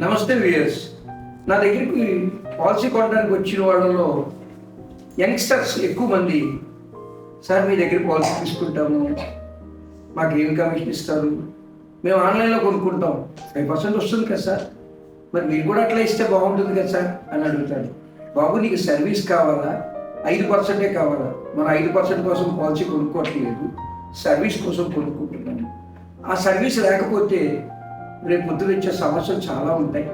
నమస్తే వ్యూయర్స్. నా దగ్గరికి పాలసీ కొనడానికి వచ్చిన వాళ్ళలో యంగ్స్టర్స్ ఎక్కువ మంది, సార్ మీ దగ్గర పాలసీ తీసుకుంటాము, మాకు ఏం కమిషన్ ఇస్తారు, మేము ఆన్లైన్లో కొనుక్కుంటాం, 5% వస్తుంది కదా సార్, మరి మీరు కూడా అట్లా ఇస్తే బాగుంటుంది కదా సార్ అని అడుగుతాడు. బాబు నీకు సర్వీస్ కావాలా, 5% కావాలా? మన 5% కోసం పాలసీ కొనుక్కోవట్లేదు, సర్వీస్ కోసం కొనుక్కుంటున్నాను. ఆ సర్వీస్ లేకపోతే రేపు పొద్దున వచ్చే సమస్యలు చాలా ఉంటాయి.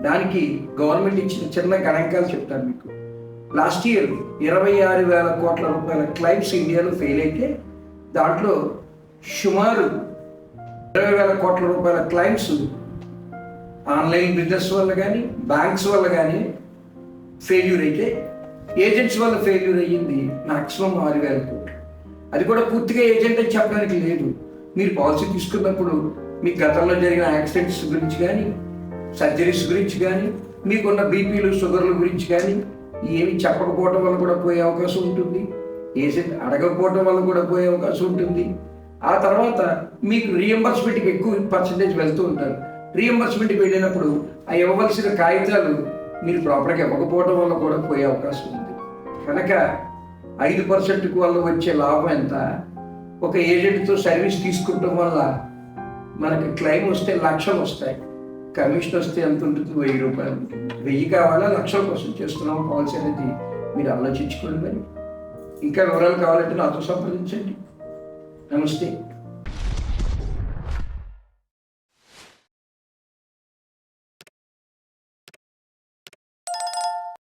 దానికి గవర్నమెంట్ ఇచ్చిన చిన్న గణాంకాలు చెప్తాను మీకు. లాస్ట్ ఇయర్ 26,000 కోట్ల రూపాయల క్లైమ్స్ ఇండియాలో ఫెయిల్ అయితే దాంట్లో సుమారు 20,000 కోట్ల రూపాయల క్లైమ్స్ ఆన్లైన్ బిజినెస్ వల్ల కానీ బ్యాంక్స్ వల్ల కానీ ఫెయిల్యూర్ అయితే, ఏజెంట్స్ వల్ల ఫెయిల్యూర్ అయ్యింది మ్యాక్సిమం 6,000 కోట్లు. అది కూడా పూర్తిగా ఏజెంట్ అని చెప్పడానికి లేదు. మీరు పాలసీ తీసుకున్నప్పుడు మీకు గతంలో జరిగిన యాక్సిడెంట్స్ గురించి కానీ, సర్జరీస్ గురించి కానీ, మీకున్న బీపీలు షుగర్ల గురించి కానీ ఏమి చెప్పకపోవడం వల్ల కూడా పోయే అవకాశం ఉంటుంది. ఏజెంట్ అడగకపోవడం వల్ల కూడా పోయే అవకాశం ఉంటుంది. ఆ తర్వాత మీకు రీఎంబర్స్మెంట్కి ఎక్కువ పర్సంటేజ్ వెళ్తూ ఉంటారు. రీఎంబర్స్మెంట్కి వెళ్ళినప్పుడు ఆ ఇవ్వవలసిన కాగితాలు మీరు ప్రాపర్గా ఇవ్వకపోవడం వల్ల కూడా పోయే అవకాశం ఉంది. కనుక 5% వల్ల వచ్చే లాభం ఎంత? ఒక ఏజెంట్తో సర్వీస్ తీసుకుంటాం వల్ల మనకి క్లెయిమ్ వస్తే లక్షలు వస్తాయి, కమిషన్ వస్తే ఎంత ఉంటుంది? 1000 రూపాయలు ఉంటుంది. 1000 కావాలా, లక్షల కోసం చేస్తున్నాం పాలసీ అనేది మీరు ఆలోచించుకోండి. మరి ఇంకా వివరాలు కావాలంటే నాతో సంప్రదించండి. నమస్తే.